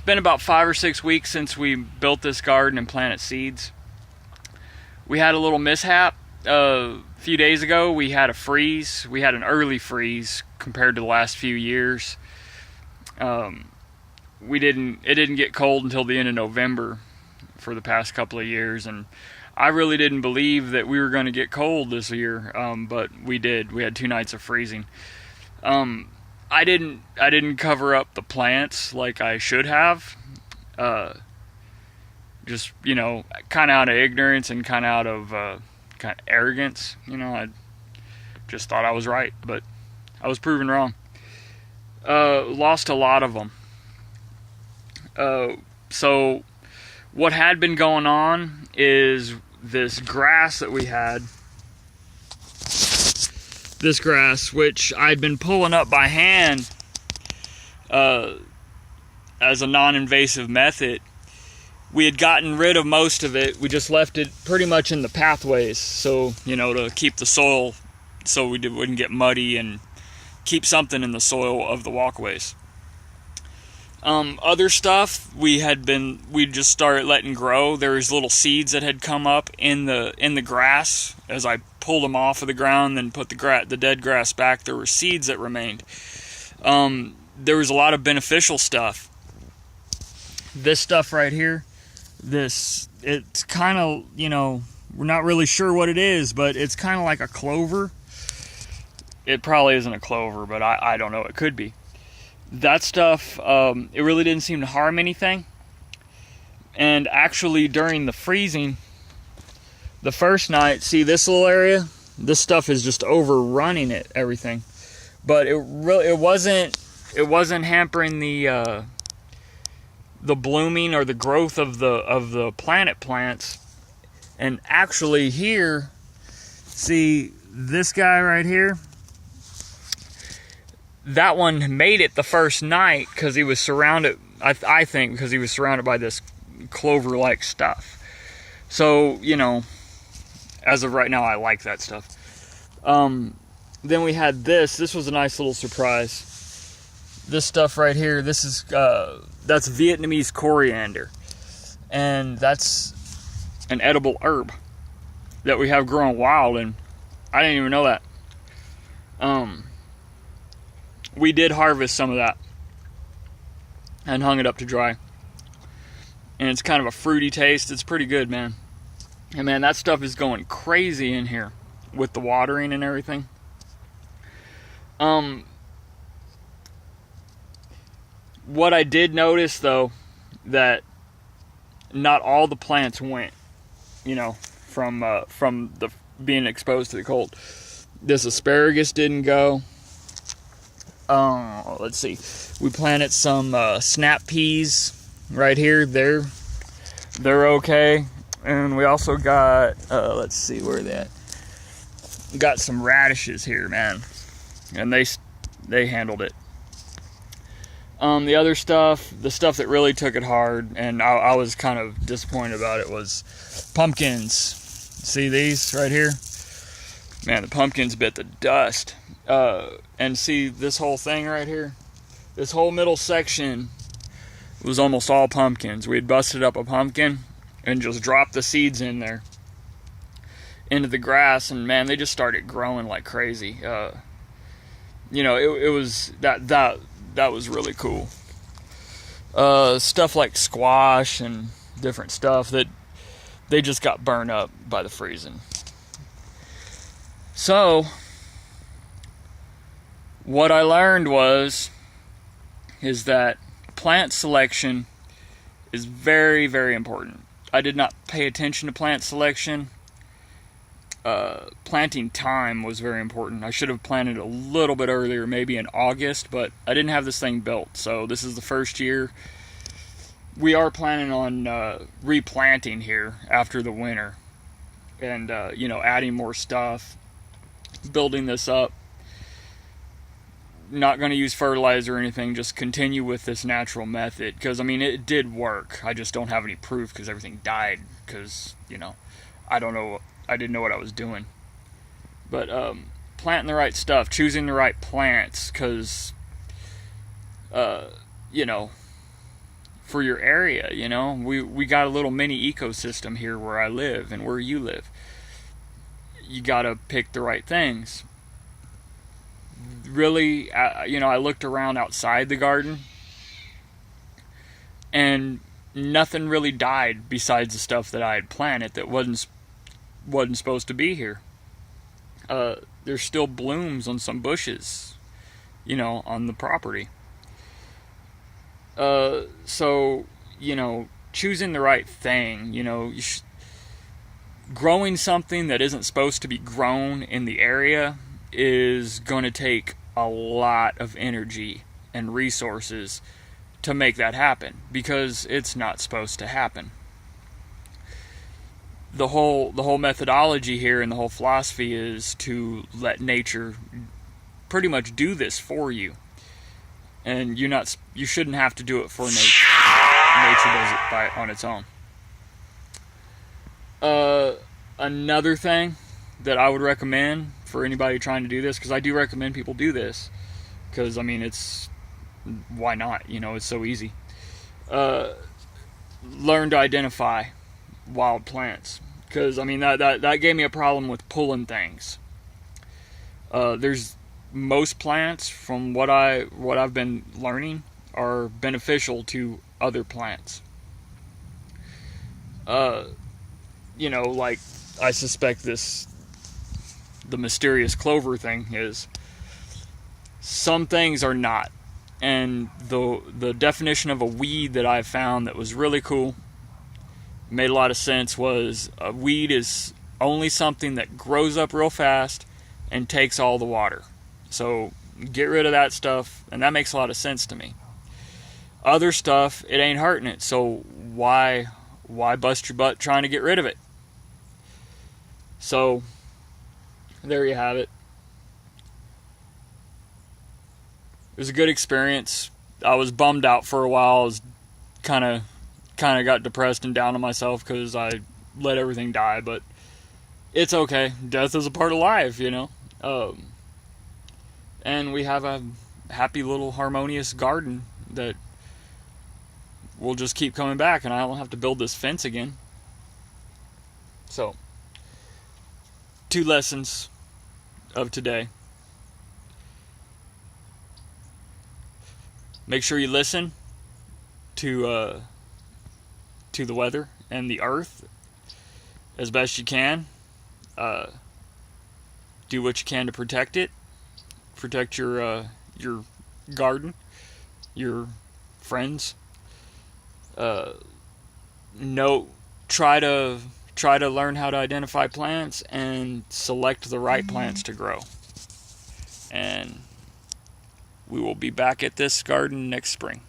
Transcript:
been about 5 or 6 weeks since we built this garden and planted seeds. We had a little mishap. A few days ago we had a freeze. We had an early freeze compared to the last few years. It didn't get cold until the end of November for the past couple of years, and I really didn't believe that we were going to get cold this year, but we did. We had 2 nights of freezing. I didn't cover up the plants like I should have. Just, kind of out of ignorance and kind of out of kind of arrogance. I just thought I was right, but I was proven wrong. Lost a lot of them. So what had been going on is this grass that we had. This grass, which I'd been pulling up by hand as a non-invasive method. We had gotten rid of most of it. We just left it pretty much in the pathways, so to keep the soil, so we wouldn't get muddy and keep something in the soil of the walkways. Other stuff we just started letting grow. There was little seeds that had come up in the grass. As I pulled them off of the ground and put the dead grass back, there were seeds that remained. There was a lot of beneficial stuff. This stuff right here, it's kind of, we're not really sure what it is, but it's kind of like a clover. It probably isn't a clover, but I don't know. It could be. That stuff, it really didn't seem to harm anything. And actually, during the freezing, the first night, see this little area? This stuff is just overrunning everything. But it wasn't hampering the blooming or the growth of the planet plants. And actually here, see this guy right here? That one made it the first night because he was surrounded, I think, because he was surrounded by this clover-like stuff. So, as of right now, I like that stuff. Then we had this. This was a nice little surprise. This stuff right here, that's Vietnamese coriander. And that's an edible herb that we have growing wild, and I didn't even know that. We did harvest some of that and hung it up to dry. And it's kind of a fruity taste. It's pretty good, man. And man, that stuff is going crazy in here with the watering and everything. What I did notice, though, that not all the plants went, from the being exposed to the cold. This asparagus didn't go. Let's see. We planted some snap peas right here. They're okay. And we also got, let's see, where are they at? Got some radishes here, man. And they handled it. The other stuff, the stuff that really took it hard, and I was kind of disappointed about it, was pumpkins. See these right here? Man, the pumpkins bit the dust. And see this whole thing right here? This whole middle section was almost all pumpkins. We had busted up a pumpkin and just dropped the seeds in there into the grass, and man, they just started growing like crazy. It was that was really cool. Stuff like squash and different stuff that they just got burned up by the freezing. So what I learned is that plant selection is very, very important. I did not pay attention to plant selection. Planting time was very important. I should have planted a little bit earlier, maybe in August, but I didn't have this thing built. So this is the first year. We are planning on replanting here after the winter. And, adding more stuff, building this up. Not going to use fertilizer or anything, just continue with this natural method. Because, it did work. I just don't have any proof because everything died. Because, I don't know. I didn't know what I was doing. But planting the right stuff, choosing the right plants, because, for your area. You know, we got a little mini ecosystem here where I live and where you live. You gotta pick the right things. Really, you know, I looked around outside the garden, and nothing really died besides the stuff that I had planted that wasn't supposed to be here. There's still blooms on some bushes, you know, on the property. So, you know, choosing the right thing, you know, growing something that isn't supposed to be grown in the area is going to take a lot of energy and resources to make that happen, because it's not supposed to happen. The whole methodology here and the whole philosophy is to let nature pretty much do this for you, and you shouldn't have to do it for nature. Nature does it on its own. Another thing that I would recommend for anybody trying to do this, because I do recommend people do this, because I mean, why not? You know, it's so easy. Learn to identify wild plants, because I mean that gave me a problem with pulling things. There's most plants, from what I've been learning, are beneficial to other plants. You know, like I suspect the mysterious clover thing is. Some things are not. And the definition of a weed that I found that was really cool, made a lot of sense, was a weed is only something that grows up real fast and takes all the water. So get rid of that stuff, and that makes a lot of sense to me. Other stuff, it ain't hurting it, so why bust your butt trying to get rid of it? So there you have it. It was a good experience. I was bummed out for a while. I was kind of got depressed and down on myself because I let everything die, but it's okay. Death is a part of life, you know. And we have a happy little harmonious garden that will just keep coming back, and I don't have to build this fence again. So, 2 lessons of today. Make sure you listen to the weather and the earth as best you can. Do what you can to protect it. Protect your garden, your friends. Try to learn how to identify plants and select the right plants to grow. And we will be back at this garden next spring.